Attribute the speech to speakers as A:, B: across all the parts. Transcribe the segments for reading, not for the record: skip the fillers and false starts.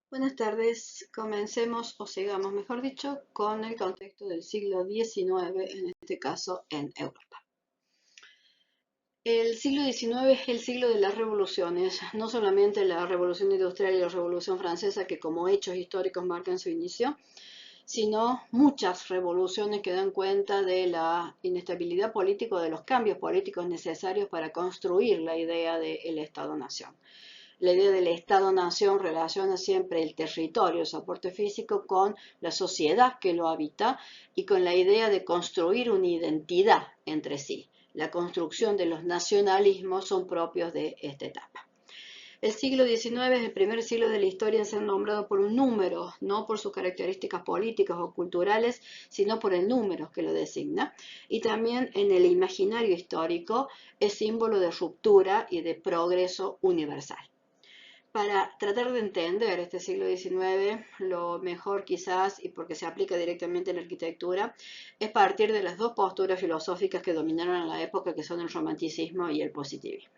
A: Buenas tardes. Comencemos o sigamos, mejor dicho, con el contexto del siglo XIX, en este caso en Europa. El siglo XIX es el siglo de las revoluciones, no solamente la revolución industrial y la revolución francesa, que como hechos históricos marcan su inicio, sino muchas revoluciones que dan cuenta de la inestabilidad política, de los cambios políticos necesarios para construir la idea del Estado-Nación. La idea del Estado-Nación relaciona siempre el territorio, el soporte físico, con la sociedad que lo habita y con la idea de construir una identidad entre sí. La construcción de los nacionalismos son propios de esta etapa. El siglo XIX es el primer siglo de la historia en ser nombrado por un número, no por sus características políticas o culturales, sino por el número que lo designa. Y también en el imaginario histórico es símbolo de ruptura y de progreso universal. Para tratar de entender este siglo XIX, lo mejor quizás, y porque se aplica directamente en la arquitectura, es partir de las dos posturas filosóficas que dominaron en la época, que son el romanticismo y el positivismo.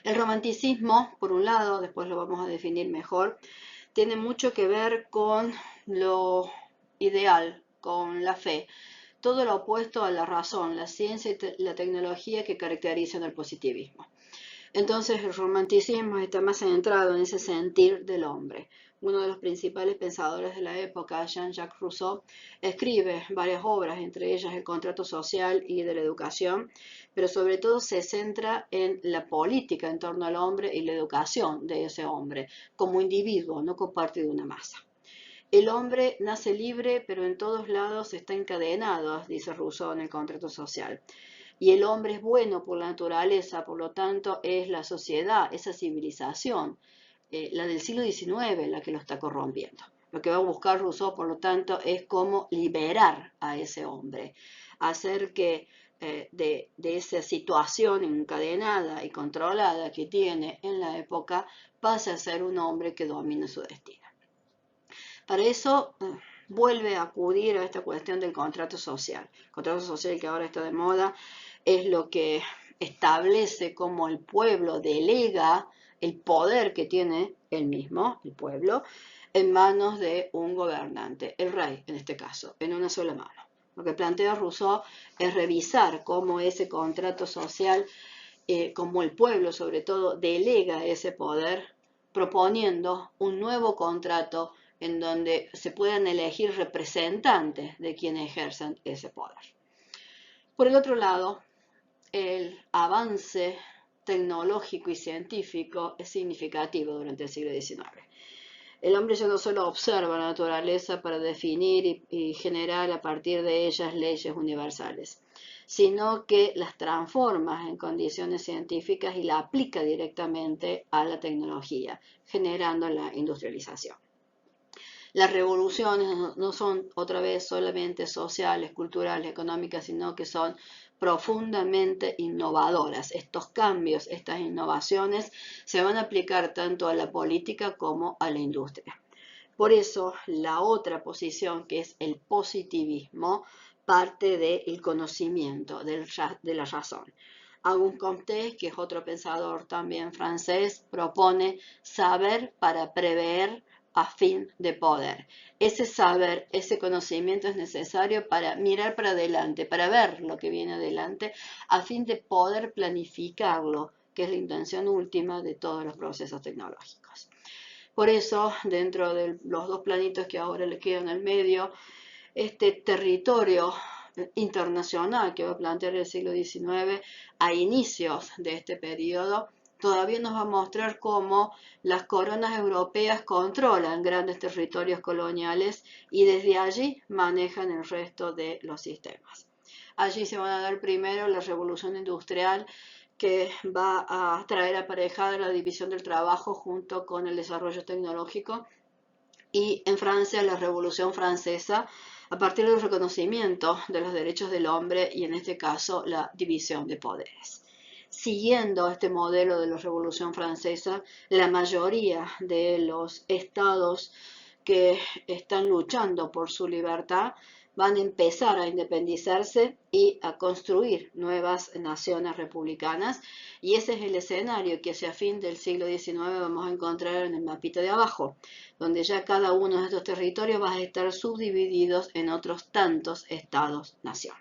A: El romanticismo, por un lado, después lo vamos a definir mejor, tiene mucho que ver con lo ideal, con la fe, todo lo opuesto a la razón, la ciencia y la tecnología que caracterizan el positivismo. Entonces el romanticismo está más centrado en ese sentir del hombre. Uno de los principales pensadores de la época, Jean-Jacques Rousseau, escribe varias obras, entre ellas El contrato social y de la educación, pero sobre todo se centra en la política en torno al hombre y la educación de ese hombre, como individuo, no como parte de una masa. El hombre nace libre, pero en todos lados está encadenado, dice Rousseau en El contrato social. Y el hombre es bueno por la naturaleza, por lo tanto es la sociedad, esa civilización, la del siglo XIX, la que lo está corrompiendo. Lo que va a buscar Rousseau, por lo tanto, es cómo liberar a ese hombre, hacer que de esa situación encadenada y controlada que tiene en la época, pase a ser un hombre que domine su destino. Para eso vuelve a acudir a esta cuestión del contrato social. El contrato social que ahora está de moda es lo que establece cómo el pueblo delega el poder que tiene él mismo, el pueblo, en manos de un gobernante, el rey en este caso, en una sola mano. Lo que plantea Rousseau es revisar cómo ese contrato social, como el pueblo sobre todo, delega ese poder, proponiendo un nuevo contrato en donde se puedan elegir representantes de quienes ejercen ese poder. Por el otro lado, el avance tecnológico y científico es significativo durante el siglo XIX. El hombre ya no solo observa la naturaleza para definir y generar a partir de ellas leyes universales, sino que las transforma en condiciones científicas y la aplica directamente a la tecnología, generando la industrialización. Las revoluciones no son otra vez solamente sociales, culturales, económicas, sino que son profundamente innovadoras. Estos cambios, estas innovaciones se van a aplicar tanto a la política como a la industria. Por eso la otra posición, que es el positivismo, parte del conocimiento, de la razón. Auguste Comte, que es otro pensador también francés, propone saber para prever a fin de poder. Ese saber, ese conocimiento es necesario para mirar para adelante, para ver lo que viene adelante, a fin de poder planificarlo, que es la intención última de todos los procesos tecnológicos. Por eso, dentro de los dos planitos que ahora le quedan en el medio, este territorio internacional que va a plantear el siglo XIX a inicios de este periodo, todavía nos va a mostrar cómo las coronas europeas controlan grandes territorios coloniales y desde allí manejan el resto de los sistemas. Allí se van a dar primero la revolución industrial, que va a traer aparejada la división del trabajo junto con el desarrollo tecnológico, y en Francia la Revolución Francesa, a partir del reconocimiento de los derechos del hombre y en este caso la división de poderes. Siguiendo este modelo de la Revolución Francesa, la mayoría de los estados que están luchando por su libertad van a empezar a independizarse y a construir nuevas naciones republicanas, y ese es el escenario que hacia fin del siglo XIX vamos a encontrar en el mapita de abajo, donde ya cada uno de estos territorios va a estar subdivididos en otros tantos estados-nación.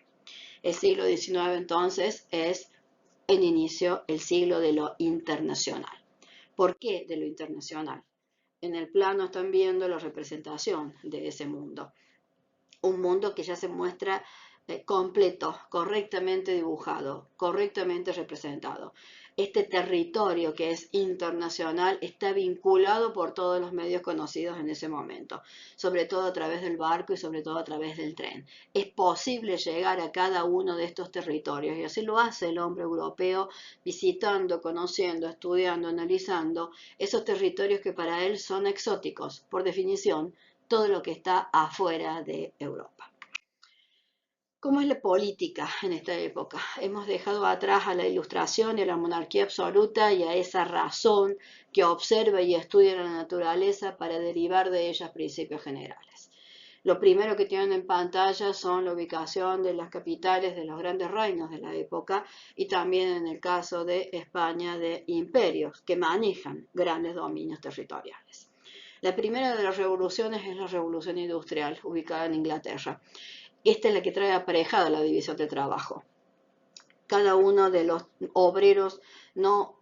A: El siglo XIX entonces es en inicio el siglo de lo internacional. ¿Por qué de lo internacional? En el plano están viendo la representación de ese mundo. Un mundo que ya se muestra completo, correctamente dibujado, correctamente representado. Este territorio que es internacional está vinculado por todos los medios conocidos en ese momento, sobre todo a través del barco y sobre todo a través del tren. Es posible llegar a cada uno de estos territorios y así lo hace el hombre europeo, visitando, conociendo, estudiando, analizando esos territorios que para él son exóticos, por definición, todo lo que está afuera de Europa. ¿Cómo es la política en esta época? Hemos dejado atrás a la ilustración y a la monarquía absoluta y a esa razón que observa y estudia la naturaleza para derivar de ellas principios generales. Lo primero que tienen en pantalla son la ubicación de las capitales de los grandes reinos de la época y también en el caso de España de imperios que manejan grandes dominios territoriales. La primera de las revoluciones es la revolución industrial, ubicada en Inglaterra. Esta es la que trae aparejada la división de trabajo. Cada uno de los obreros no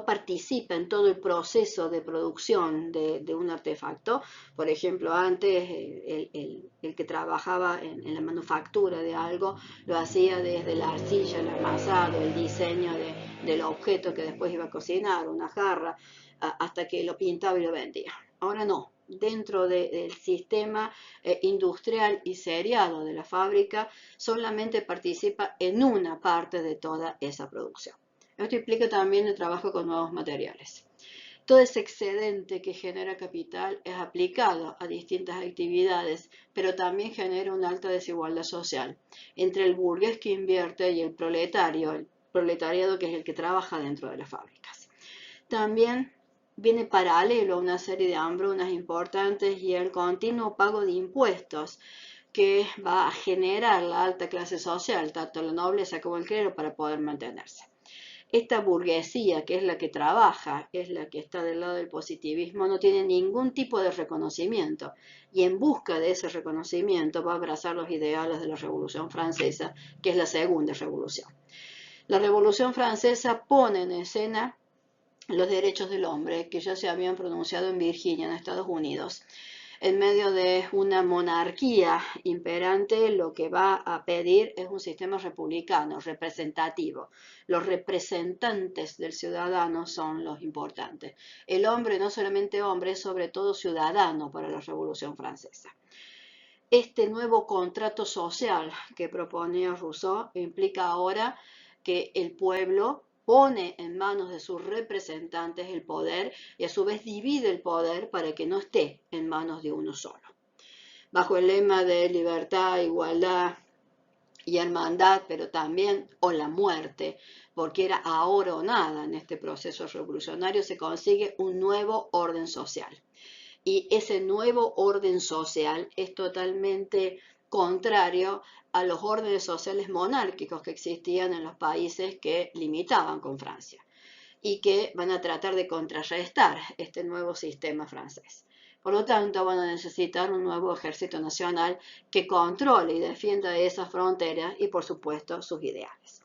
A: participa en todo el proceso de producción de un artefacto. Por ejemplo, antes el que trabajaba en la manufactura de algo lo hacía desde la arcilla, el amasado, el diseño del objeto que después iba a cocinar, una jarra, hasta que lo pintaba y lo vendía. Ahora no, dentro del sistema industrial y seriado de la fábrica, solamente participa en una parte de toda esa producción. Esto implica también el trabajo con nuevos materiales. Todo ese excedente que genera capital es aplicado a distintas actividades, pero también genera una alta desigualdad social entre el burgués que invierte y el proletariado que es el que trabaja dentro de las fábricas. También viene paralelo a una serie de hambrunas importantes y el continuo pago de impuestos que va a generar la alta clase social, tanto la nobleza como el clero, para poder mantenerse. Esta burguesía, que es la que trabaja, es la que está del lado del positivismo, no tiene ningún tipo de reconocimiento y en busca de ese reconocimiento va a abrazar los ideales de la Revolución Francesa, que es la segunda revolución. La Revolución Francesa pone en escena los derechos del hombre que ya se habían pronunciado en Virginia, en Estados Unidos. En medio de una monarquía imperante, lo que va a pedir es un sistema republicano, representativo. Los representantes del ciudadano son los importantes. El hombre, no solamente hombre, es sobre todo ciudadano para la Revolución Francesa. Este nuevo contrato social que proponía Rousseau implica ahora que el pueblo pone en manos de sus representantes el poder y a su vez divide el poder para que no esté en manos de uno solo. Bajo el lema de libertad, igualdad y hermandad, pero también o la muerte, porque era ahora o nada en este proceso revolucionario, se consigue un nuevo orden social. Y ese nuevo orden social es totalmente contrario a los órdenes sociales monárquicos que existían en los países que limitaban con Francia y que van a tratar de contrarrestar este nuevo sistema francés. Por lo tanto, van a necesitar un nuevo ejército nacional que controle y defienda esas fronteras y, por supuesto, sus ideales.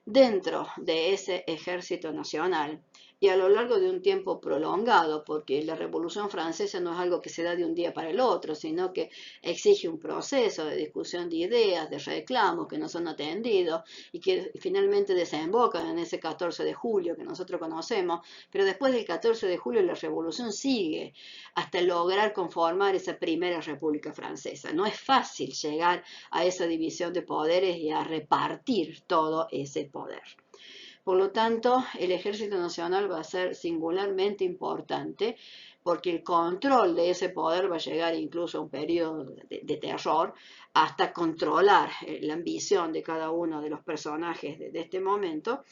A: Dentro de ese ejército nacional y a lo largo de un tiempo prolongado, porque la Revolución Francesa no es algo que se da de un día para el otro, sino que exige un proceso de discusión de ideas, de reclamos que no son atendidos y que finalmente desembocan en ese 14 de julio que nosotros conocemos, pero después del 14 de julio la Revolución sigue hasta lograr conformar esa primera República Francesa. No es fácil llegar a esa división de poderes y a repartir todo ese poder. Por lo tanto, el Ejército Nacional va a ser singularmente importante porque el control de ese poder va a llegar incluso a un periodo de terror hasta controlar la ambición de cada uno de los personajes de este momento.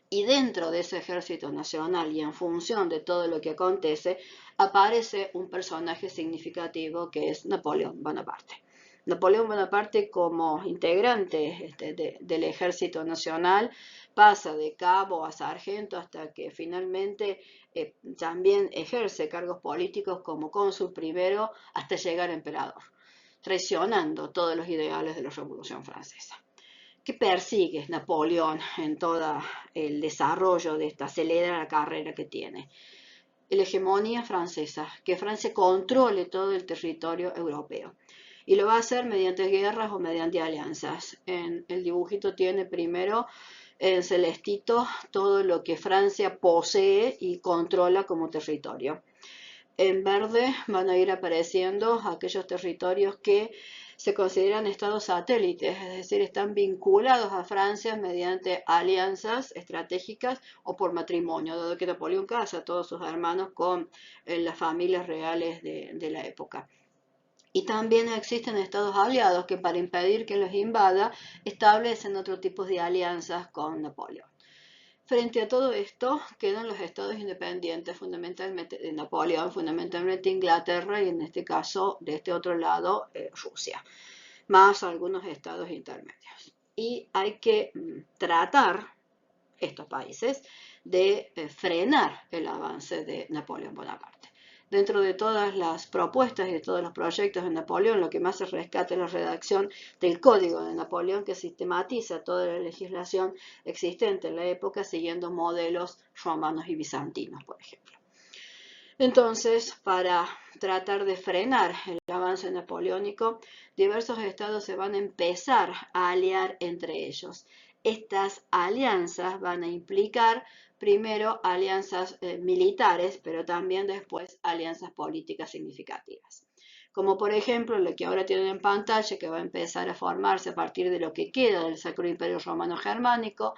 A: Y dentro de ese Ejército Nacional y en función de todo lo que acontece, aparece un personaje significativo que es Napoleón Bonaparte. Napoleón Bonaparte, como integrante del Ejército Nacional, pasa de cabo a sargento hasta que finalmente también ejerce cargos políticos como cónsul primero hasta llegar a emperador, traicionando todos los ideales de la Revolución Francesa. ¿Qué persigue Napoleón en todo el desarrollo de esta acelerada carrera que tiene? La hegemonía francesa, que Francia controle todo el territorio europeo. Y lo va a hacer mediante guerras o mediante alianzas. En el dibujito tiene primero en celestito todo lo que Francia posee y controla como territorio. En verde van a ir apareciendo aquellos territorios que se consideran estados satélites, es decir, están vinculados a Francia mediante alianzas estratégicas o por matrimonio, dado que Napoleón casa a todos sus hermanos con las familias reales de la época. Y también existen estados aliados que, para impedir que los invada, establecen otro tipo de alianzas con Napoleón. Frente a todo esto quedan los estados independientes, fundamentalmente de Napoleón, fundamentalmente Inglaterra y en este caso, de este otro lado, Rusia, más algunos estados intermedios. Y hay que tratar estos países de frenar el avance de Napoleón Bonaparte. Dentro de todas las propuestas y de todos los proyectos de Napoleón, lo que más se rescata es la redacción del Código de Napoleón, que sistematiza toda la legislación existente en la época siguiendo modelos romanos y bizantinos, por ejemplo. Entonces, para tratar de frenar el avance napoleónico, diversos estados se van a empezar a aliar entre ellos. Estas alianzas van a implicar primero alianzas militares, pero también después alianzas políticas significativas. Como por ejemplo lo que ahora tienen en pantalla, que va a empezar a formarse a partir de lo que queda del Sacro Imperio Romano Germánico,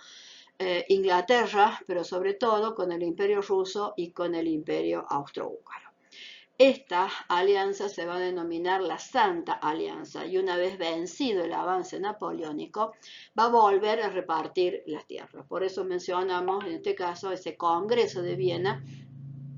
A: Inglaterra, pero sobre todo con el Imperio Ruso y con el Imperio Austrohúngaro. Esta alianza se va a denominar la Santa Alianza y una vez vencido el avance napoleónico va a volver a repartir las tierras. Por eso mencionamos en este caso ese Congreso de Viena,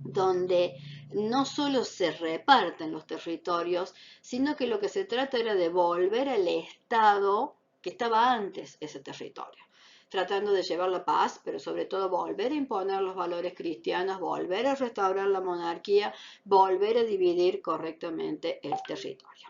A: donde no solo se reparten los territorios, sino que lo que se trata era de volver al estado que estaba antes ese territorio, tratando de llevar la paz, pero sobre todo volver a imponer los valores cristianos, volver a restaurar la monarquía, volver a dividir correctamente el territorio.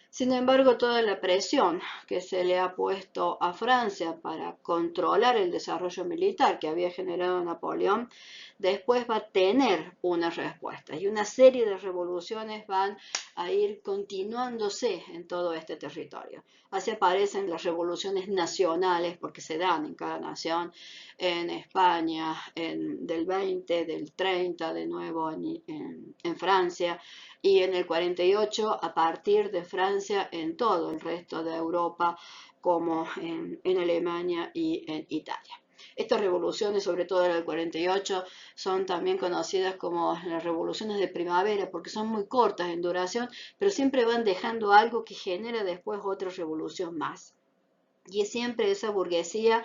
A: Sin embargo, toda la presión que se le ha puesto a Francia para controlar el desarrollo militar que había generado Napoleón, después va a tener una respuesta y una serie de revoluciones van a ir continuándose en todo este territorio. Así aparecen las revoluciones nacionales, porque se dan en cada nación, en España, del 20, del 30, de nuevo en Francia, y en el 48 a partir de Francia en todo el resto de Europa, como en Alemania y en Italia. Estas revoluciones, sobre todo en el 48, son también conocidas como las revoluciones de primavera porque son muy cortas en duración, pero siempre van dejando algo que genera después otra revolución más. Y es siempre esa burguesía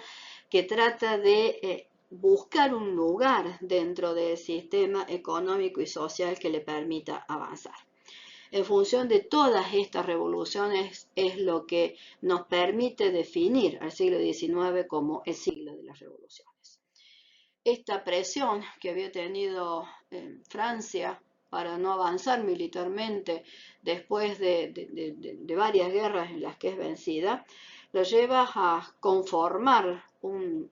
A: que trata de buscar un lugar dentro del sistema económico y social que le permita avanzar. En función de todas estas revoluciones es lo que nos permite definir al siglo XIX como el siglo de las revoluciones. Esta presión que había tenido Francia para no avanzar militarmente después de varias guerras en las que es vencida, lo lleva a conformar un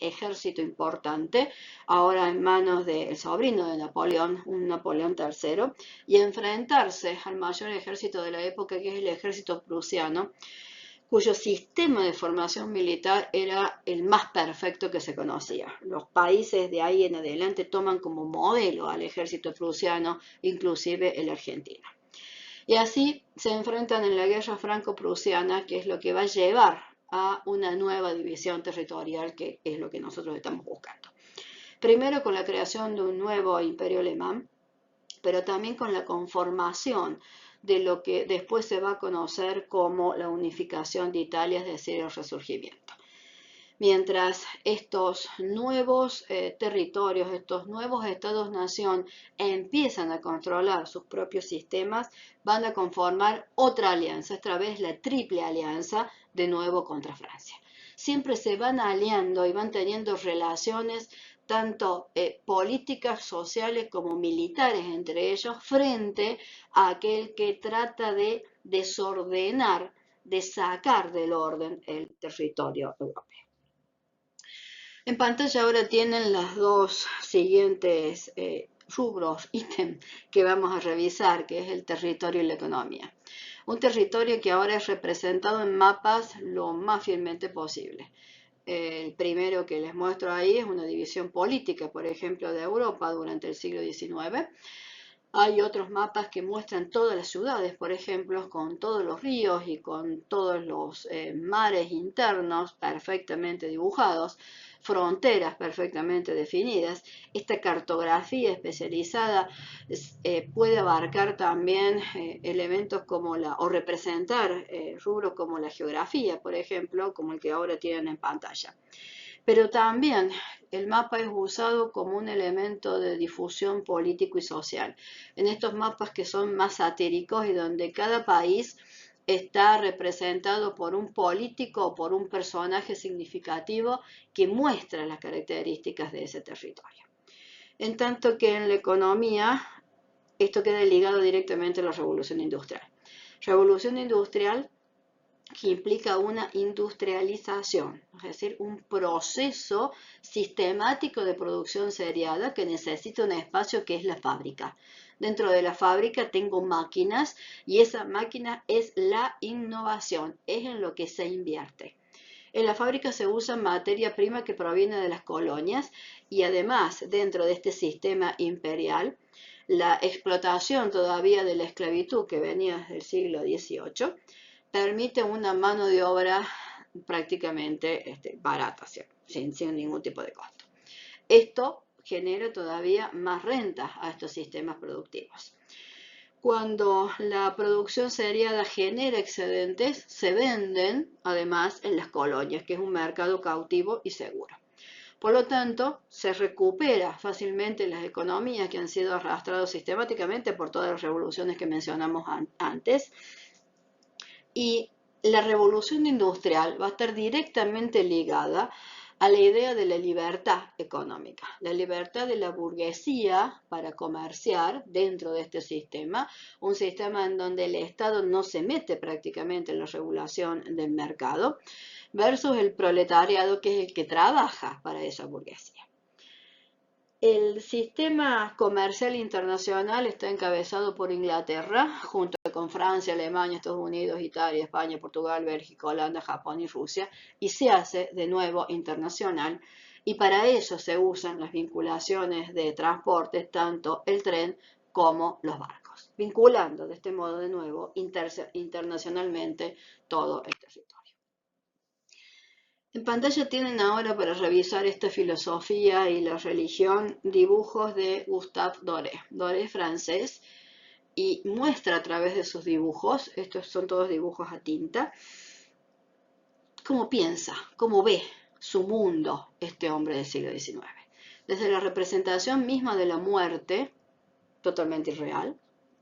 A: ejército importante, ahora en manos del sobrino de Napoleón, un Napoleón III, y enfrentarse al mayor ejército de la época, que es el ejército prusiano, cuyo sistema de formación militar era el más perfecto que se conocía. Los países de ahí en adelante toman como modelo al ejército prusiano, inclusive el argentino. Y así se enfrentan en la guerra franco-prusiana, que es lo que va a llevar a una nueva división territorial, que es lo que nosotros estamos buscando. Primero con la creación de un nuevo imperio alemán, pero también con la conformación de lo que después se va a conocer como la unificación de Italia, es decir, el resurgimiento. Mientras estos nuevos territorios, estos nuevos estados-nación empiezan a controlar sus propios sistemas, van a conformar otra alianza, esta vez la triple alianza, de nuevo contra Francia. Siempre se van aliando y van teniendo relaciones tanto políticas, sociales como militares entre ellos, frente a aquel que trata de desordenar, de sacar del orden el territorio europeo. En pantalla ahora tienen los dos siguientes rubros, ítem que vamos a revisar, que es el territorio y la economía. Un territorio que ahora es representado en mapas lo más fielmente posible. El primero que les muestro ahí es una división política, por ejemplo, de Europa durante el siglo XIX. Hay otros mapas que muestran todas las ciudades, por ejemplo, con todos los ríos y con todos los mares internos perfectamente dibujados, fronteras perfectamente definidas. Esta cartografía especializada puede abarcar también elementos como o representar rubros como la geografía, por ejemplo, como el que ahora tienen en pantalla. Pero también el mapa es usado como un elemento de difusión político y social. En estos mapas que son más satíricos y donde cada país está representado por un político o por un personaje significativo que muestra las características de ese territorio. En tanto que en la economía, esto queda ligado directamente a la revolución industrial. Revolución industrial que implica una industrialización, es decir, un proceso sistemático de producción seriada que necesita un espacio que es la fábrica. Dentro de la fábrica tengo máquinas y esa máquina es la innovación, es en lo que se invierte. En la fábrica se usa materia prima que proviene de las colonias y además dentro de este sistema imperial la explotación todavía de la esclavitud que venía desde el siglo XVIII permite una mano de obra prácticamente barata, sin ningún tipo de costo. Esto genera todavía más renta a estos sistemas productivos. Cuando la producción seriada genera excedentes, se venden además en las colonias, que es un mercado cautivo y seguro. Por lo tanto, se recupera fácilmente las economías que han sido arrastradas sistemáticamente por todas las revoluciones que mencionamos antes. Y la revolución industrial va a estar directamente ligada a la idea de la libertad económica, la libertad de la burguesía para comerciar dentro de este sistema, un sistema en donde el Estado no se mete prácticamente en la regulación del mercado, versus el proletariado que es el que trabaja para esa burguesía. El sistema comercial internacional está encabezado por Inglaterra, junto con Francia, Alemania, Estados Unidos, Italia, España, Portugal, Bélgica, Holanda, Japón y Rusia, y se hace de nuevo internacional. Y para eso se usan las vinculaciones de transportes, tanto el tren como los barcos, vinculando de este modo de nuevo internacionalmente todo el territorio. En pantalla tienen ahora para revisar esta filosofía y la religión dibujos de Gustave Doré. Doré es francés y muestra a través de sus dibujos, estos son todos dibujos a tinta, cómo piensa, cómo ve su mundo este hombre del siglo XIX. Desde la representación misma de la muerte, totalmente irreal,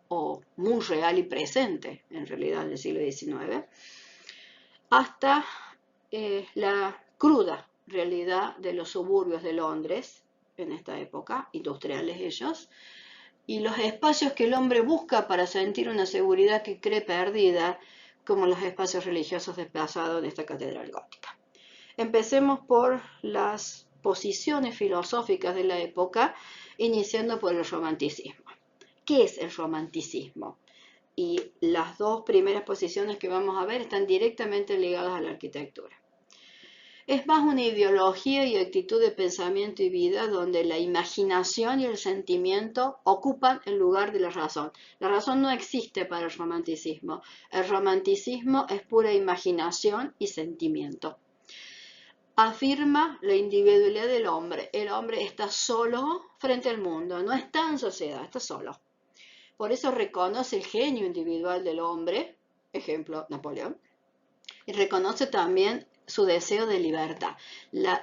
A: o muy real y presente en realidad del siglo XIX, hasta la cruda realidad de los suburbios de Londres en esta época, industriales ellos, y los espacios que el hombre busca para sentir una seguridad que cree perdida, como los espacios religiosos desplazados en esta catedral gótica. Empecemos por las posiciones filosóficas de la época, iniciando por el romanticismo. ¿Qué es el romanticismo? Y las dos primeras posiciones que vamos a ver están directamente ligadas a la arquitectura. Es más una ideología y actitud de pensamiento y vida donde la imaginación y el sentimiento ocupan el lugar de la razón. La razón no existe para el romanticismo. El romanticismo es pura imaginación y sentimiento. Afirma la individualidad del hombre. El hombre está solo frente al mundo, no está en sociedad, está solo. Por eso reconoce el genio individual del hombre, ejemplo Napoleón, y reconoce también su deseo de libertad. La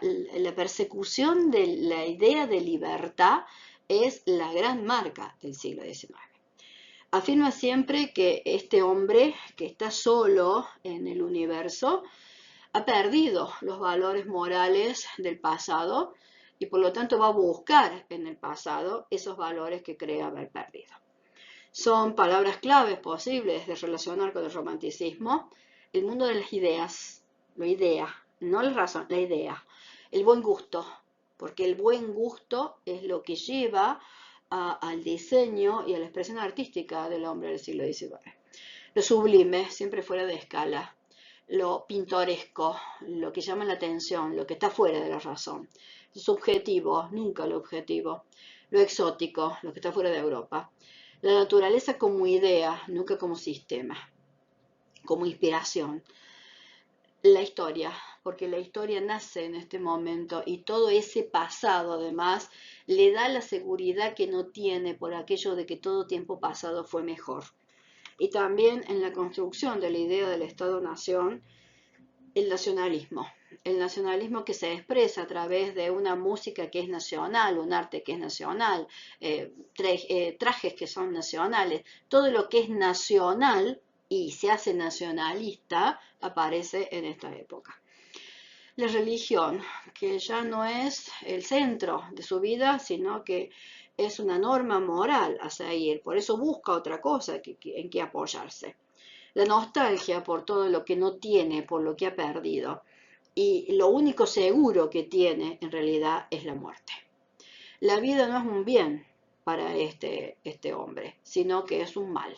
A: persecución de la idea de libertad es la gran marca del siglo XIX. Afirma siempre que este hombre que está solo en el universo ha perdido los valores morales del pasado y por lo tanto va a buscar en el pasado esos valores que cree haber perdido. Son palabras claves posibles de relacionar con el romanticismo: el mundo de las ideas, la idea, no la razón, la idea, el buen gusto, porque el buen gusto es lo que lleva al diseño y a la expresión artística del hombre del siglo XIX. Lo sublime, siempre fuera de escala, lo pintoresco, lo que llama la atención, lo que está fuera de la razón, lo subjetivo, nunca lo objetivo, lo exótico, lo que está fuera de Europa, la naturaleza como idea, nunca como sistema, como inspiración, la historia, porque la historia nace en este momento y todo ese pasado además le da la seguridad que no tiene por aquello de que todo tiempo pasado fue mejor. Y también en la construcción de la idea del Estado-Nación, el nacionalismo que se expresa a través de una música que es nacional, un arte que es nacional, trajes que son nacionales, todo lo que es nacional y se hace nacionalista aparece en esta época. La religión, que ya no es el centro de su vida, sino que es una norma moral a seguir, por eso busca otra cosa en que apoyarse. La nostalgia por todo lo que no tiene, por lo que ha perdido, y lo único seguro que tiene en realidad es la muerte. La vida no es un bien para este hombre, sino que es un mal.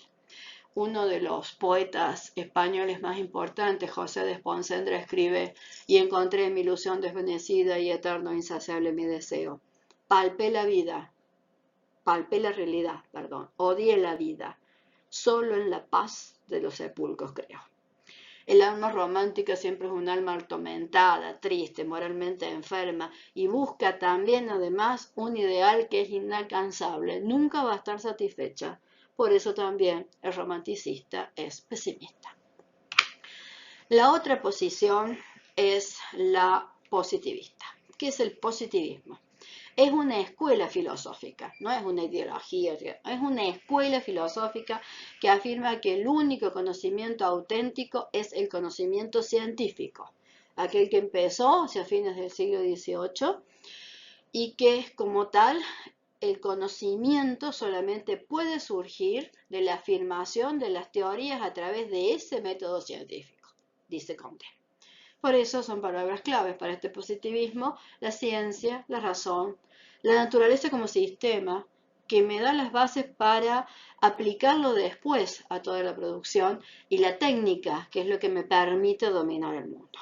A: Uno de los poetas españoles más importantes, José de Esponzendra, escribe: y encontré mi ilusión desvanecida y eterno insaciable mi deseo. Palpé la realidad, odié la vida, solo en la paz de los sepulcros creo. El alma romántica siempre es un alma atormentada, triste, moralmente enferma y busca también además un ideal que es inalcanzable, nunca va a estar satisfecha. Por eso también el romanticista es pesimista. La otra posición es la positivista. ¿Qué es el positivismo? Es una escuela filosófica, no es una ideología, es una escuela filosófica que afirma que el único conocimiento auténtico es el conocimiento científico, aquel que empezó hacia fines del siglo XVIII y que como tal el conocimiento solamente puede surgir de la afirmación de las teorías a través de ese método científico, dice Comte. Por eso son palabras claves para este positivismo: la ciencia, la razón, la naturaleza como sistema, que me da las bases para aplicarlo después a toda la producción, y la técnica, que es lo que me permite dominar el mundo.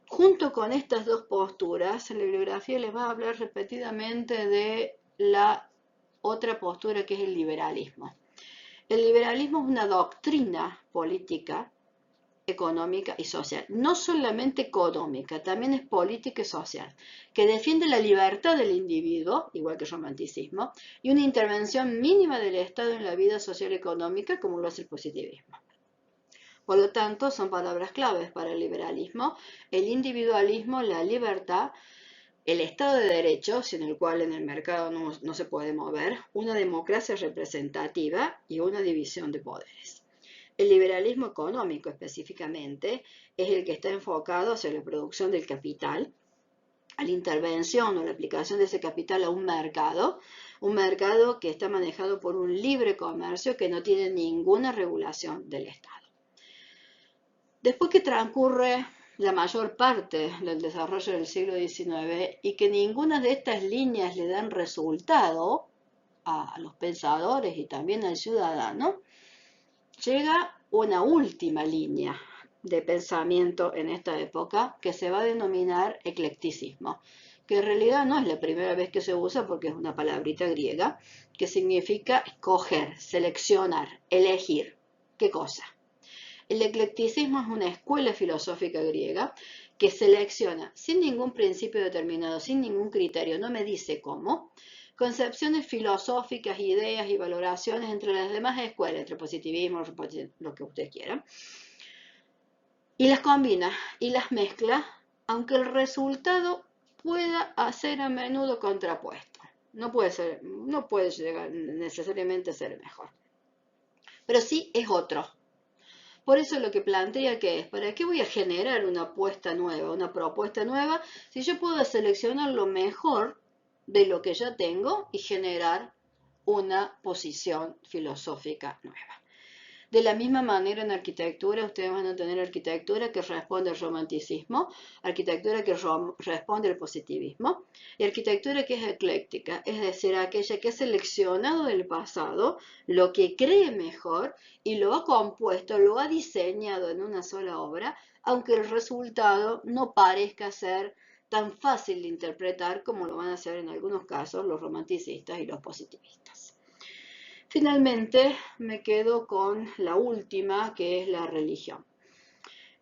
A: Junto con estas dos posturas, en la bibliografía les va a hablar repetidamente de la otra postura, que es el liberalismo. El liberalismo es una doctrina política, económica y social, no solamente económica, también es política y social, que defiende la libertad del individuo, igual que el romanticismo, y una intervención mínima del Estado en la vida social y económica, como lo hace el positivismo. Por lo tanto, son palabras claves para el liberalismo: el individualismo, la libertad, el Estado de Derecho, sin el cual en el mercado no se puede mover, una democracia representativa y una división de poderes. El liberalismo económico específicamente es el que está enfocado hacia la producción del capital, a la intervención o la aplicación de ese capital a un mercado que está manejado por un libre comercio que no tiene ninguna regulación del Estado. Después que transcurre la mayor parte del desarrollo del siglo XIX y que ninguna de estas líneas le dan resultado a los pensadores y también al ciudadano, llega una última línea de pensamiento en esta época que se va a denominar eclecticismo, que en realidad no es la primera vez que se usa porque es una palabrita griega que significa escoger, seleccionar, elegir. ¿Qué cosa? El eclecticismo es una escuela filosófica griega que selecciona sin ningún principio determinado, sin ningún criterio, no me dice cómo, concepciones filosóficas, ideas y valoraciones entre las demás escuelas, entre positivismo, lo que usted quiera, y las combina y las mezcla, aunque el resultado pueda ser a menudo contrapuesto. No puede llegar necesariamente a ser mejor, pero sí es otro. Por eso lo que plantea que es, ¿para qué voy a generar una apuesta nueva, una propuesta nueva, si yo puedo seleccionar lo mejor de lo que ya tengo y generar una posición filosófica nueva? De la misma manera en arquitectura, ustedes van a tener arquitectura que responde al romanticismo, arquitectura que responde al positivismo, y arquitectura que es ecléctica, es decir, aquella que ha seleccionado del pasado lo que cree mejor y lo ha compuesto, lo ha diseñado en una sola obra, aunque el resultado no parezca ser tan fácil de interpretar como lo van a hacer en algunos casos los romanticistas y los positivistas. Finalmente me quedo con la última, que es la religión.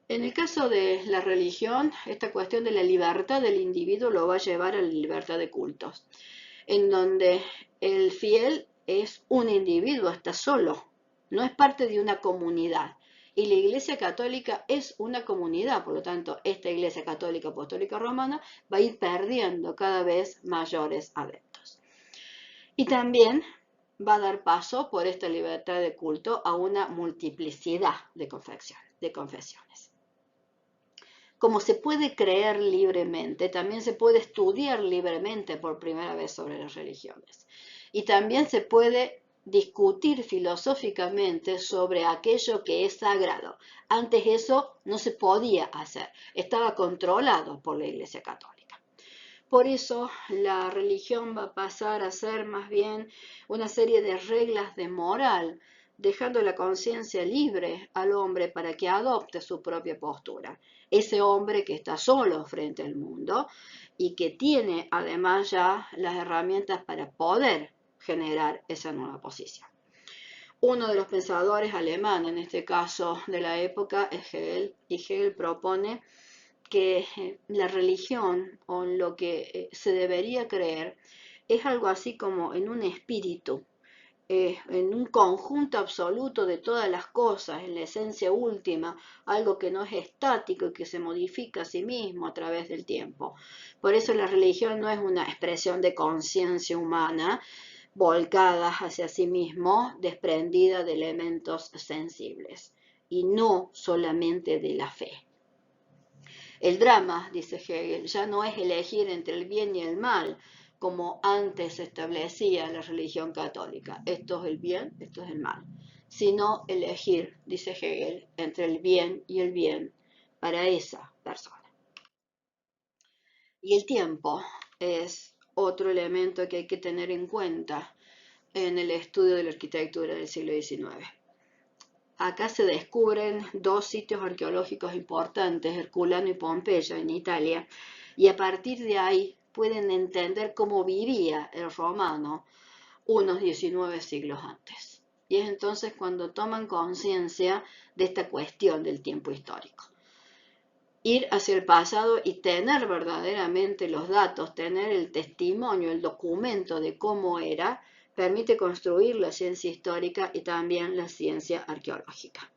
A: En el caso de la religión, esta cuestión de la libertad del individuo lo va a llevar a la libertad de cultos, en donde el fiel es un individuo, está solo, no es parte de una comunidad. Y la Iglesia Católica es una comunidad, por lo tanto, esta Iglesia Católica Apostólica Romana va a ir perdiendo cada vez mayores adeptos. Y también va a dar paso por esta libertad de culto a una multiplicidad de confesiones. Como se puede creer libremente, también se puede estudiar libremente por primera vez sobre las religiones. Y también se puede discutir filosóficamente sobre aquello que es sagrado. Antes eso no se podía hacer, estaba controlado por la Iglesia Católica. Por eso la religión va a pasar a ser más bien una serie de reglas de moral, dejando la conciencia libre al hombre para que adopte su propia postura. Ese hombre que está solo frente al mundo y que tiene además ya las herramientas para poder generar esa nueva posición. Uno de los pensadores alemanes, en este caso de la época, es Hegel, y Hegel propone que la religión o lo que se debería creer es algo así como en un espíritu, en un conjunto absoluto de todas las cosas, en la esencia última, algo que no es estático y que se modifica a sí mismo a través del tiempo. Por eso la religión no es una expresión de conciencia humana volcada hacia sí mismo, desprendida de elementos sensibles, y no solamente de la fe. El drama, dice Hegel, ya no es elegir entre el bien y el mal, como antes establecía la religión católica. Esto es el bien, esto es el mal. Sino elegir, dice Hegel, entre el bien y el bien para esa persona. Y el tiempo es otro elemento que hay que tener en cuenta en el estudio de la arquitectura del siglo XIX. Acá se descubren dos sitios arqueológicos importantes, Herculano y Pompeya, en Italia, y a partir de ahí pueden entender cómo vivía el romano unos 19 siglos antes. Y es entonces cuando toman conciencia de esta cuestión del tiempo histórico. Ir hacia el pasado y tener verdaderamente los datos, tener el testimonio, el documento de cómo era, permite construir la ciencia histórica y también la ciencia arqueológica.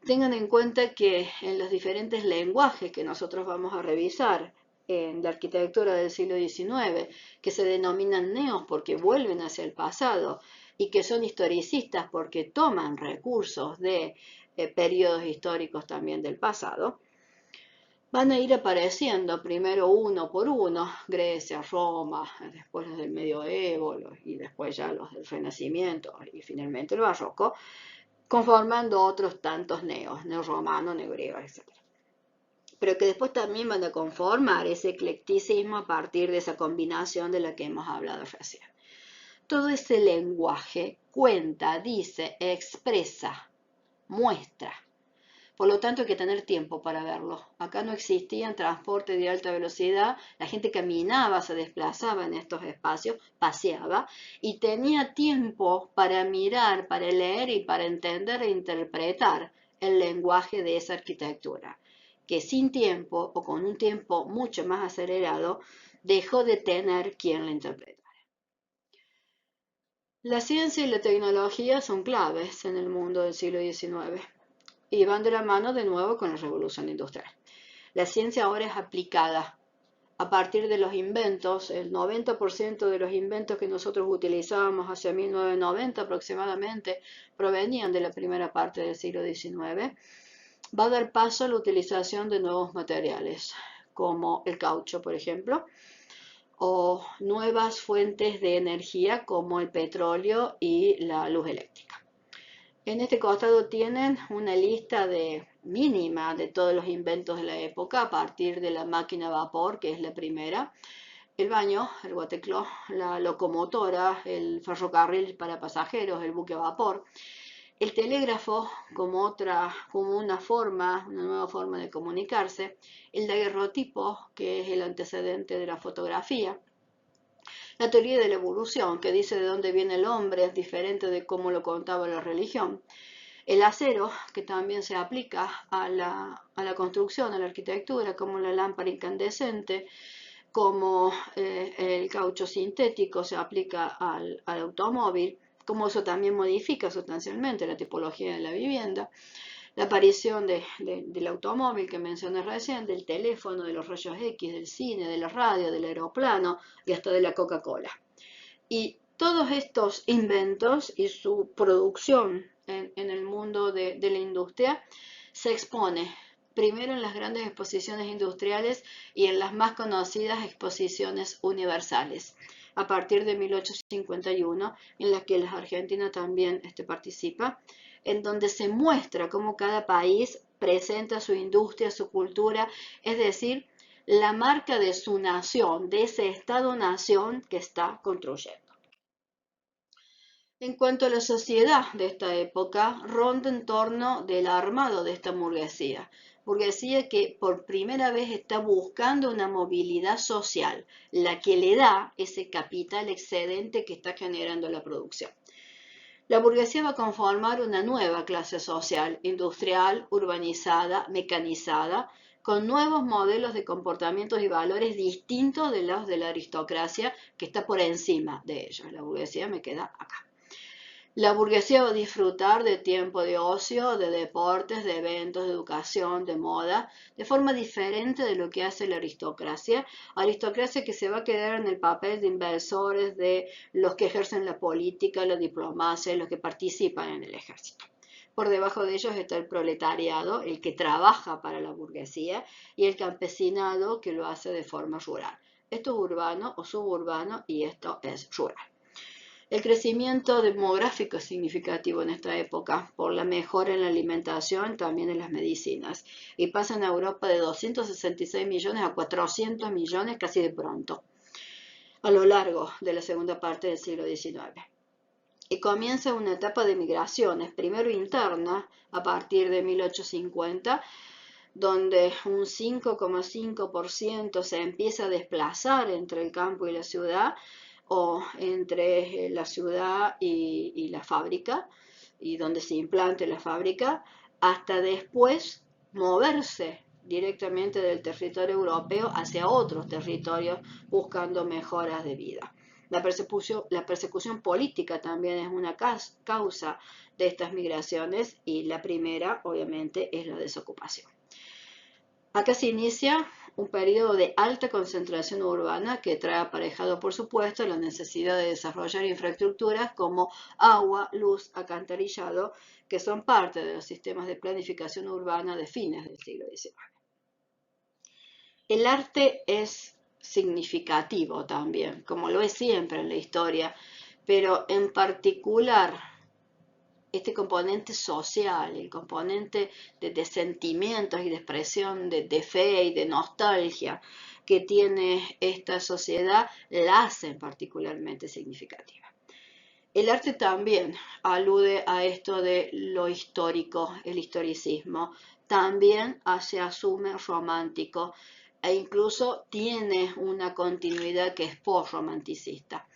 A: Tengan en cuenta que en los diferentes lenguajes que nosotros vamos a revisar en la arquitectura del siglo XIX, que se denominan neos porque vuelven hacia el pasado y que son historicistas porque toman recursos de periodos históricos también del pasado, van a ir apareciendo primero uno por uno, Grecia, Roma, después los del medioevo y después ya los del Renacimiento y finalmente el Barroco, conformando otros tantos neos, neorromano, neogriego, etc. Pero que después también van a conformar ese eclecticismo a partir de esa combinación de la que hemos hablado recién. Todo ese lenguaje cuenta, dice, expresa, muestra. Por lo tanto, hay que tener tiempo para verlo. Acá no existían transporte de alta velocidad, la gente caminaba, se desplazaba en estos espacios, paseaba, y tenía tiempo para mirar, para leer y para entender e interpretar el lenguaje de esa arquitectura, que sin tiempo o con un tiempo mucho más acelerado, dejó de tener quien la interpretara. La ciencia y la tecnología son claves en el mundo del siglo XIX. y van de la mano de nuevo con la revolución industrial. La ciencia ahora es aplicada a partir de los inventos. El 90% de los inventos que nosotros utilizábamos hacia 1990 aproximadamente provenían de la primera parte del siglo XIX. Va a dar paso a la utilización de nuevos materiales, como el caucho, por ejemplo, o nuevas fuentes de energía como el petróleo y la luz eléctrica. En este costado tienen una lista mínima de todos los inventos de la época, a partir de la máquina a vapor, que es la primera, el baño, el guatecló, la locomotora, el ferrocarril para pasajeros, el buque a vapor, el telégrafo como una nueva forma de comunicarse, el daguerrotipo, que es el antecedente de la fotografía, la teoría de la evolución, que dice de dónde viene el hombre, es diferente de cómo lo contaba la religión. El acero, que también se aplica a la construcción, a la arquitectura, como la lámpara incandescente, como el caucho sintético se aplica al automóvil, como eso también modifica sustancialmente la tipología de la vivienda. La aparición del automóvil que mencioné recién, del teléfono, de los rayos X, del cine, de la radio, del aeroplano y hasta de la Coca-Cola. Y todos estos inventos y su producción en el mundo de la industria se expone primero en las grandes exposiciones industriales y en las más conocidas exposiciones universales, a partir de 1851, en las que la Argentina también participa, en donde se muestra cómo cada país presenta su industria, su cultura, es decir, la marca de su nación, de ese Estado-nación que está construyendo. En cuanto a la sociedad de esta época, ronda en torno del armado de esta burguesía que por primera vez está buscando una movilidad social, la que le da ese capital excedente que está generando la producción. La burguesía va a conformar una nueva clase social, industrial, urbanizada, mecanizada, con nuevos modelos de comportamientos y valores distintos de los de la aristocracia que está por encima de ellos. La burguesía me queda acá. La burguesía va a disfrutar de tiempo de ocio, de deportes, de eventos, de educación, de moda, de forma diferente de lo que hace la aristocracia que se va a quedar en el papel de inversores, de los que ejercen la política, la diplomacia, los que participan en el ejército. Por debajo de ellos está el proletariado, el que trabaja para la burguesía, y el campesinado, que lo hace de forma rural. Esto es urbano o suburbano y esto es rural. El crecimiento demográfico es significativo en esta época por la mejora en la alimentación, también en las medicinas, y pasa en Europa de 266 millones a 400 millones casi de pronto, a lo largo de la segunda parte del siglo XIX. Y comienza una etapa de migraciones, primero interna, a partir de 1850, donde un 5,5% se empieza a desplazar entre el campo y la ciudad, o entre la ciudad y la fábrica, y donde se implante la fábrica, hasta después moverse directamente del territorio europeo hacia otros territorios buscando mejoras de vida. La persecución política también es una causa de estas migraciones, y la primera, obviamente, es la desocupación. Acá se inicia un periodo de alta concentración urbana que trae aparejado, por supuesto, la necesidad de desarrollar infraestructuras como agua, luz, alcantarillado, que son parte de los sistemas de planificación urbana de fines del siglo XIX. El arte es significativo también, como lo es siempre en la historia, pero en particular este componente social, el componente de sentimientos y de expresión de fe y de nostalgia que tiene esta sociedad, la hacen particularmente significativa. El arte también alude a esto de lo histórico, el historicismo, también se asume romántico e incluso tiene una continuidad que es postromanticista.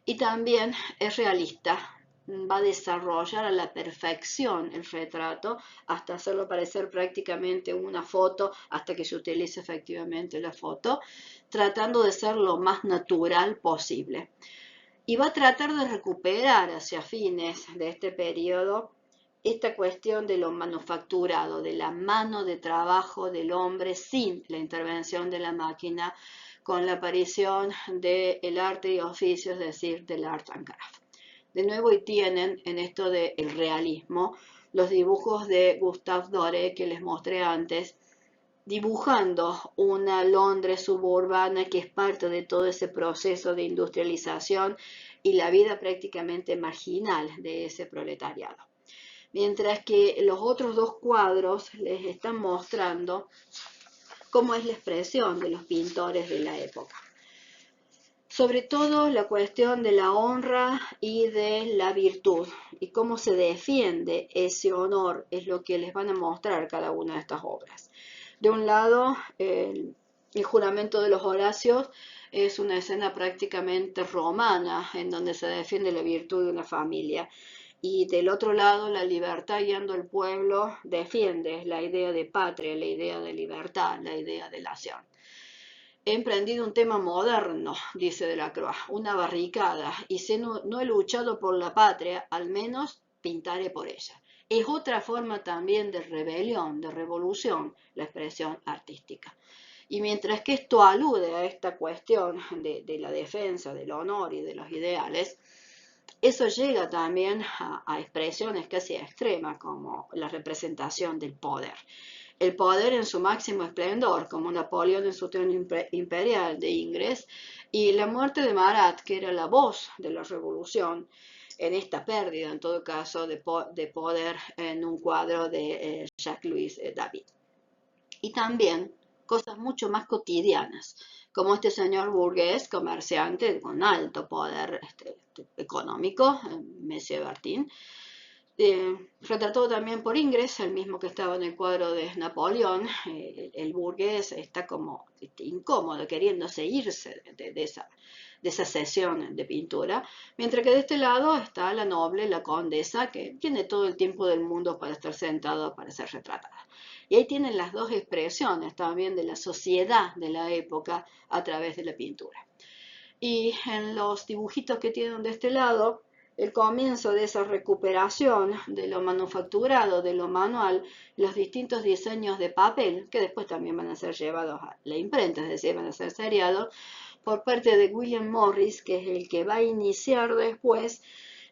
A: Y también es realista, va a desarrollar a la perfección el retrato hasta hacerlo parecer prácticamente una foto, hasta que se utilice efectivamente la foto, tratando de ser lo más natural posible. Y va a tratar de recuperar hacia fines de este periodo esta cuestión de lo manufacturado, de la mano de trabajo del hombre sin la intervención de la máquina, con la aparición del arte y oficio, es decir, del art and craft. De nuevo, y tienen en esto del realismo los dibujos de Gustave Doré que les mostré antes, dibujando una Londres suburbana que es parte de todo ese proceso de industrialización y la vida prácticamente marginal de ese proletariado. Mientras que los otros dos cuadros les están mostrando cómo es la expresión de los pintores de la época. Sobre todo la cuestión de la honra y de la virtud y cómo se defiende ese honor es lo que les van a mostrar cada una de estas obras. De un lado, el juramento de los Horacios es una escena prácticamente romana en donde se defiende la virtud de una familia. Y del otro lado, la libertad guiando al pueblo defiende la idea de patria, la idea de libertad, la idea de nación. He emprendido un tema moderno, dice Delacroix, una barricada, y si no he luchado por la patria, al menos pintaré por ella. Es otra forma también de rebelión, de revolución, la expresión artística. Y mientras que esto alude a esta cuestión de la defensa del honor y de los ideales, eso llega también a expresiones casi extremas como la representación del poder. El poder en su máximo esplendor, como Napoleón en su trono imperial de Ingres, y la muerte de Marat, que era la voz de la revolución, en esta pérdida, en todo caso, de poder en un cuadro de Jacques-Louis David. Y también cosas mucho más cotidianas, como este señor burgués, comerciante con alto poder económico, Monsieur Bertin, retratado también por Ingres, el mismo que estaba en el cuadro de Napoleón. El burgués está como incómodo, queriéndose irse de esa sesión de pintura, mientras que de este lado está la noble, la condesa, que tiene todo el tiempo del mundo para estar sentada, para ser retratada. Y ahí tienen las dos expresiones también de la sociedad de la época a través de la pintura. Y en los dibujitos que tienen de este lado, el comienzo de esa recuperación de lo manufacturado, de lo manual, los distintos diseños de papel, que después también van a ser llevados a la imprenta, es decir, van a ser seriados, por parte de William Morris, que es el que va a iniciar después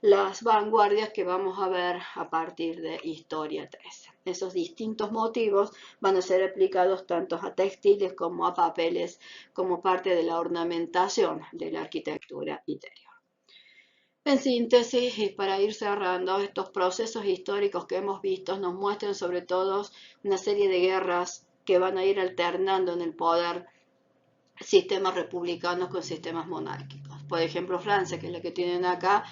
A: las vanguardias que vamos a ver a partir de Historia 13. Esos distintos motivos van a ser aplicados tanto a textiles como a papeles, como parte de la ornamentación de la arquitectura interior. En síntesis, y para ir cerrando, estos procesos históricos que hemos visto nos muestran sobre todo una serie de guerras que van a ir alternando en el poder sistemas republicanos con sistemas monárquicos. Por ejemplo, Francia, que es la que tienen acá,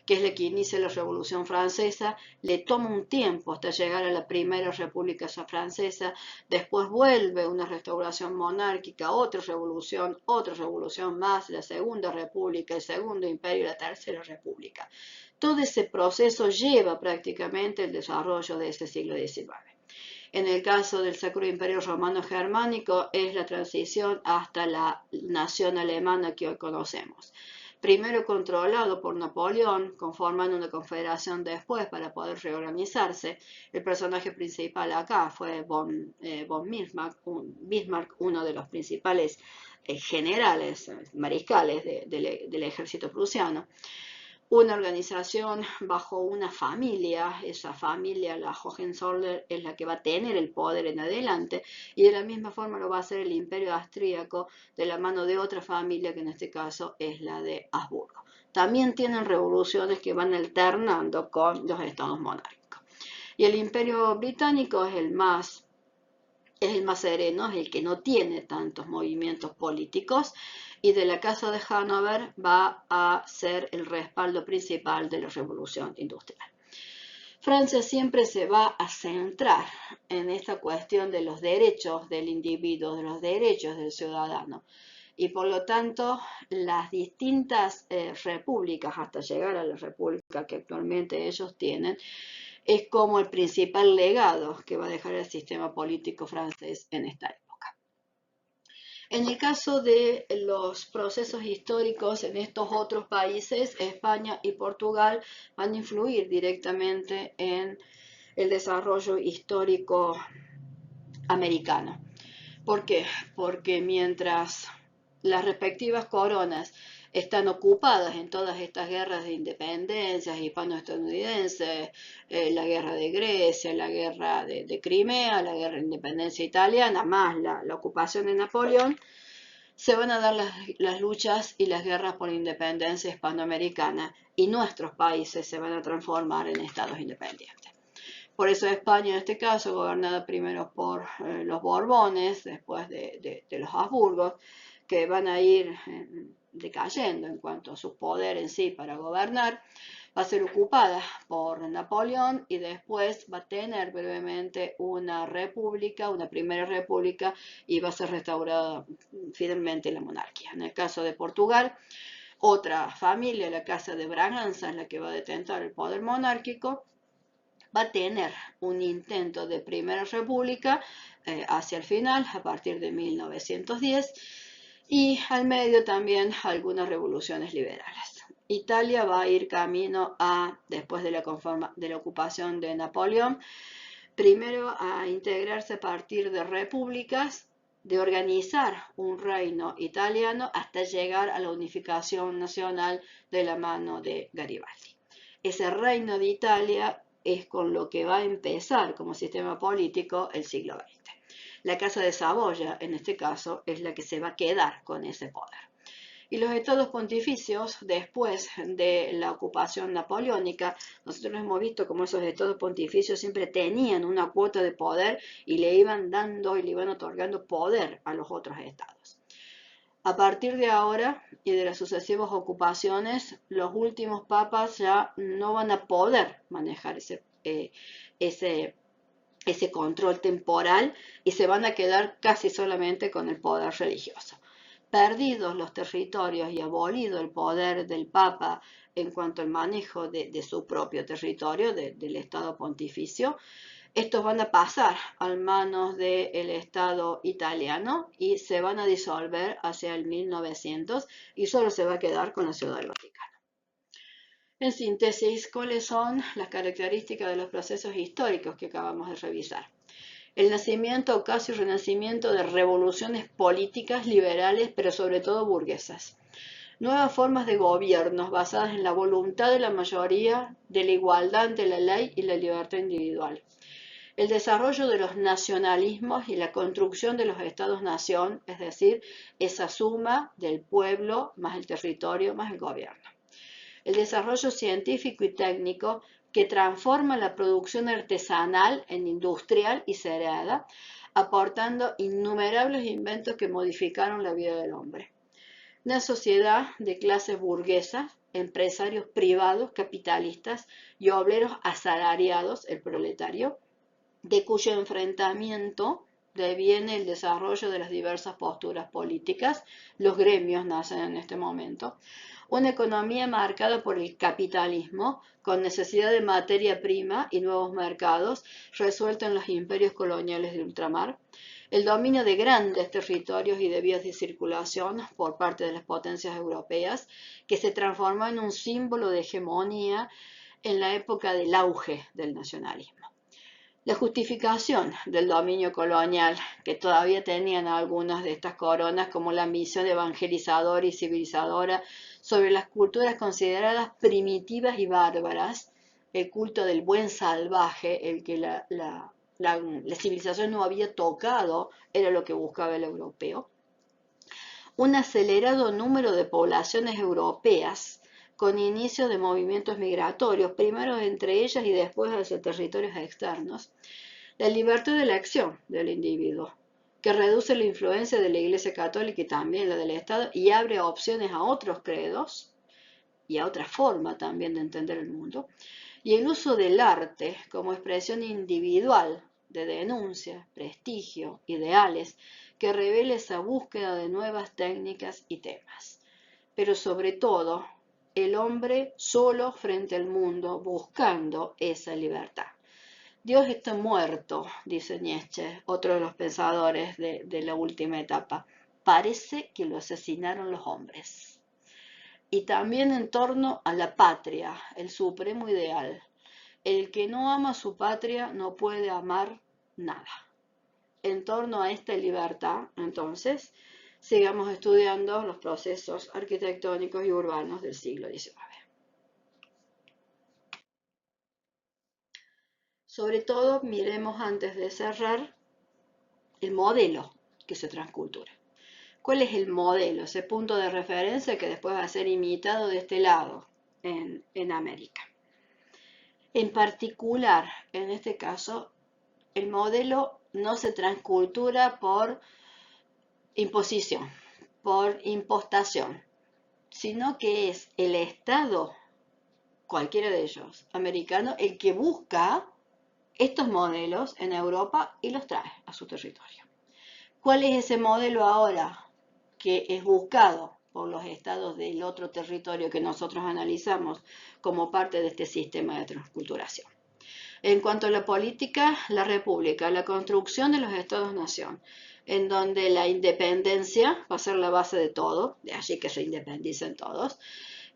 A: que es la que inicia la Revolución Francesa, le toma un tiempo hasta llegar a la primera República Francesa, después vuelve una restauración monárquica, otra revolución más, la Segunda República, el Segundo Imperio y la Tercera República. Todo ese proceso lleva prácticamente el desarrollo de ese siglo XIX. En el caso del Sacro Imperio Romano Germánico es la transición hasta la nación alemana que hoy conocemos. Primero controlado por Napoleón, conformando una confederación después para poder reorganizarse. El personaje principal acá fue von Bismarck, uno de los principales generales, mariscales del ejército prusiano. Una organización bajo una familia, esa familia, la Hohenzollern, es la que va a tener el poder en adelante, y de la misma forma lo va a hacer el imperio austríaco de la mano de otra familia, que en este caso es la de Habsburgo. También tienen revoluciones que van alternando con los estados monárquicos. Y el imperio británico es el más sereno, es el que no tiene tantos movimientos políticos, y de la Casa de Hanover va a ser el respaldo principal de la revolución industrial. Francia siempre se va a centrar en esta cuestión de los derechos del individuo, de los derechos del ciudadano, y por lo tanto las distintas repúblicas, hasta llegar a la república que actualmente ellos tienen, es como el principal legado que va a dejar el sistema político francés en esta época. En el caso de los procesos históricos en estos otros países, España y Portugal van a influir directamente en el desarrollo histórico americano. ¿Por qué? Porque mientras las respectivas coronas están ocupadas en todas estas guerras de independencia hispano-estadounidenses, la guerra de Grecia, la guerra de Crimea, la guerra de independencia italiana, más la ocupación de Napoleón, se van a dar las luchas y las guerras por la independencia hispanoamericana y nuestros países se van a transformar en estados independientes. Por eso España, en este caso, gobernada primero por los Borbones, después de los Habsburgos, que van a ir decayendo en cuanto a su poder en sí para gobernar, va a ser ocupada por Napoleón y después va a tener brevemente una república, una primera república, y va a ser restaurada finalmente la monarquía. En el caso de Portugal, otra familia, la Casa de Braganza, es la que va a detentar el poder monárquico, va a tener un intento de primera república hacia el final, a partir de 1910, y al medio también algunas revoluciones liberales. Italia va a ir camino a, después de la ocupación de Napoleón, primero a integrarse a partir de repúblicas, de organizar un reino italiano hasta llegar a la unificación nacional de la mano de Garibaldi. Ese reino de Italia es con lo que va a empezar como sistema político el siglo XX. La Casa de Saboya, en este caso, es la que se va a quedar con ese poder. Y los estados pontificios, después de la ocupación napoleónica, nosotros hemos visto cómo esos estados pontificios siempre tenían una cuota de poder y le iban dando y le iban otorgando poder a los otros estados. A partir de ahora y de las sucesivas ocupaciones, los últimos papas ya no van a poder manejar ese control temporal y se van a quedar casi solamente con el poder religioso. Perdidos los territorios y abolido el poder del Papa en cuanto al manejo de su propio territorio, del Estado pontificio, estos van a pasar a manos del Estado italiano y se van a disolver hacia el 1900 y solo se va a quedar con la Ciudad del Vaticano. En síntesis, ¿cuáles son las características de los procesos históricos que acabamos de revisar? El nacimiento o casi renacimiento de revoluciones políticas liberales, pero sobre todo burguesas. Nuevas formas de gobiernos basadas en la voluntad de la mayoría, de la igualdad ante la ley y la libertad individual. El desarrollo de los nacionalismos y la construcción de los estados-nación, es decir, esa suma del pueblo más el territorio más el gobierno. El desarrollo científico y técnico que transforma la producción artesanal en industrial y seriada, aportando innumerables inventos que modificaron la vida del hombre. Una sociedad de clases burguesas, empresarios privados, capitalistas y obreros asalariados, el proletario, de cuyo enfrentamiento deviene el desarrollo de las diversas posturas políticas. Los gremios nacen en este momento. Una economía marcada por el capitalismo, con necesidad de materia prima y nuevos mercados, resuelto en los imperios coloniales de ultramar. El dominio de grandes territorios y de vías de circulación por parte de las potencias europeas, que se transformó en un símbolo de hegemonía en la época del auge del nacionalismo. La justificación del dominio colonial que todavía tenían algunas de estas coronas como la misión evangelizadora y civilizadora sobre las culturas consideradas primitivas y bárbaras, el culto del buen salvaje, el que la civilización no había tocado, era lo que buscaba el europeo. Un acelerado número de poblaciones europeas con inicio de movimientos migratorios, primero entre ellas y después hacia territorios externos. La libertad de elección del individuo, que reduce la influencia de la Iglesia Católica y también la del Estado y abre opciones a otros credos y a otra forma también de entender el mundo. Y el uso del arte como expresión individual de denuncia, prestigio, ideales, que revela esa búsqueda de nuevas técnicas y temas. Pero sobre todo, el hombre solo frente al mundo buscando esa libertad. Dios está muerto, dice Nietzsche, otro de los pensadores de la última etapa. Parece que lo asesinaron los hombres. Y también en torno a la patria, el supremo ideal, El que no ama su patria no puede amar nada. En torno a esta libertad, entonces, sigamos estudiando los procesos arquitectónicos y urbanos del siglo XIX. Sobre todo, miremos antes de cerrar el modelo que se transcultura. ¿Cuál es el modelo, ese punto de referencia que después va a ser imitado de este lado en América? En particular, en este caso, el modelo no se transcultura por imposición, por impostación, sino que es el Estado, cualquiera de ellos, americano, el que busca estos modelos en Europa y los trae a su territorio. ¿Cuál es ese modelo ahora que es buscado por los estados del otro territorio que nosotros analizamos como parte de este sistema de transculturación? En cuanto a la política, la república, la construcción de los estados-nación, en donde la independencia va a ser la base de todo, de allí que se independicen todos,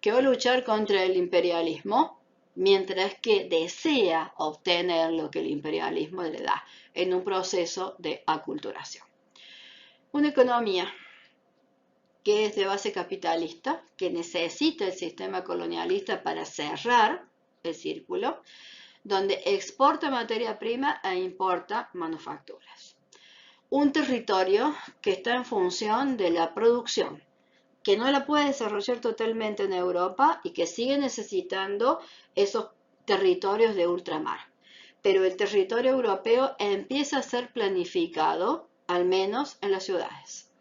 A: que va a luchar contra el imperialismo, mientras que desea obtener lo que el imperialismo le da en un proceso de aculturación. Una economía que es de base capitalista, que necesita el sistema colonialista para cerrar el círculo, donde exporta materia prima e importa manufacturas. Un territorio que está en función de la producción, que no la puede desarrollar totalmente en Europa y que sigue necesitando esos territorios de ultramar. Pero el territorio europeo empieza a ser planificado, al menos en las ciudades.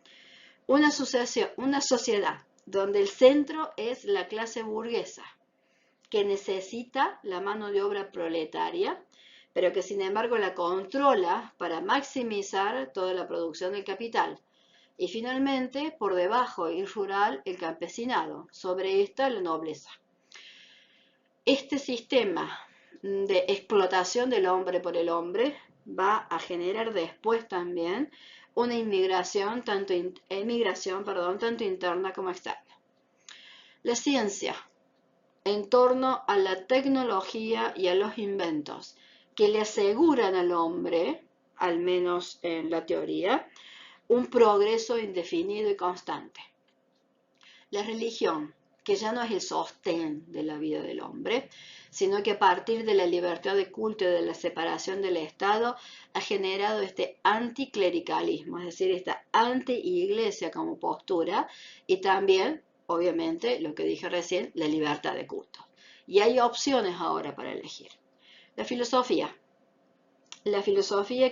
A: Una sociedad donde el centro es la clase burguesa, que necesita la mano de obra proletaria, pero que sin embargo la controla para maximizar toda la producción del capital. Y finalmente, por debajo y rural, el campesinado, sobre esta la nobleza. Este sistema de explotación del hombre por el hombre va a generar después también una emigración tanto interna como externa. La ciencia, en torno a la tecnología y a los inventos que le aseguran al hombre, al menos en la teoría, un progreso indefinido y constante. La religión, que ya no es el sostén de la vida del hombre, sino que a partir de la libertad de culto y de la separación del Estado ha generado este anticlericalismo, es decir, esta anti-iglesia como postura y también, obviamente, lo que dije recién, la libertad de culto. Y hay opciones ahora para elegir. La filosofía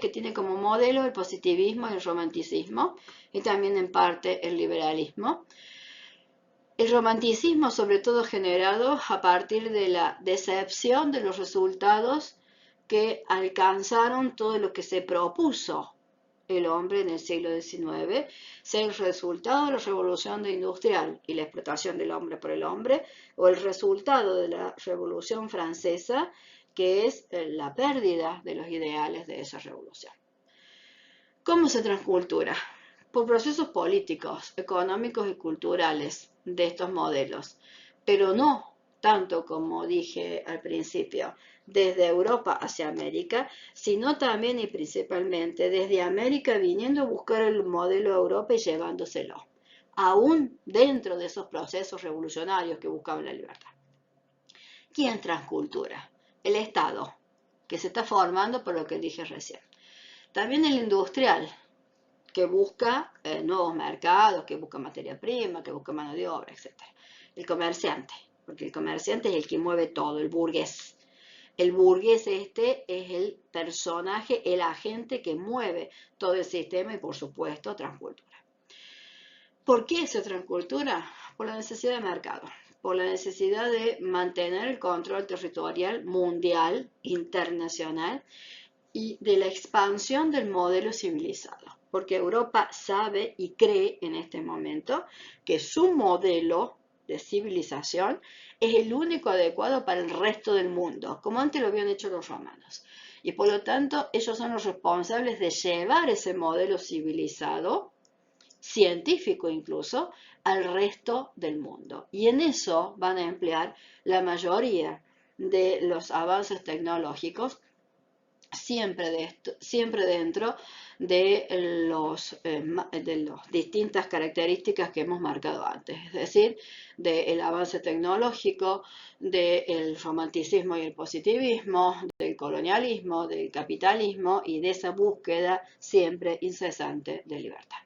A: que tiene como modelo el positivismo y el romanticismo, y también en parte el liberalismo. El romanticismo sobre todo generado a partir de la decepción de los resultados que alcanzaron todo lo que se propuso el hombre en el siglo XIX, sea el resultado de la revolución industrial y la explotación del hombre por el hombre, o el resultado de la revolución francesa, que es la pérdida de los ideales de esa revolución. ¿Cómo se transcultura? Por procesos políticos, económicos y culturales de estos modelos, pero no tanto como dije al principio, desde Europa hacia América, sino también y principalmente desde América viniendo a buscar el modelo Europa y llevándoselo, aún dentro de esos procesos revolucionarios que buscaban la libertad. ¿Quién transcultura? El Estado, que se está formando por lo que dije recién. También el industrial, que busca nuevos mercados, que busca materia prima, que busca mano de obra, etc. El comerciante, porque el comerciante es el que mueve todo, el burgués. El burgués es el personaje, el agente que mueve todo el sistema y, por supuesto, transcultura. ¿Por qué se transcultura? Por la necesidad de mercado, por la necesidad de mantener el control territorial mundial, internacional, y de la expansión del modelo civilizado, porque Europa sabe y cree en este momento que su modelo de civilización es el único adecuado para el resto del mundo, como antes lo habían hecho los romanos. Y por lo tanto, ellos son los responsables de llevar ese modelo civilizado, científico incluso, al resto del mundo. Y en eso van a emplear la mayoría de los avances tecnológicos, siempre dentro de las distintas características que hemos marcado antes, es decir, del avance tecnológico, del romanticismo y el positivismo, del colonialismo, del capitalismo y de esa búsqueda siempre incesante de libertad.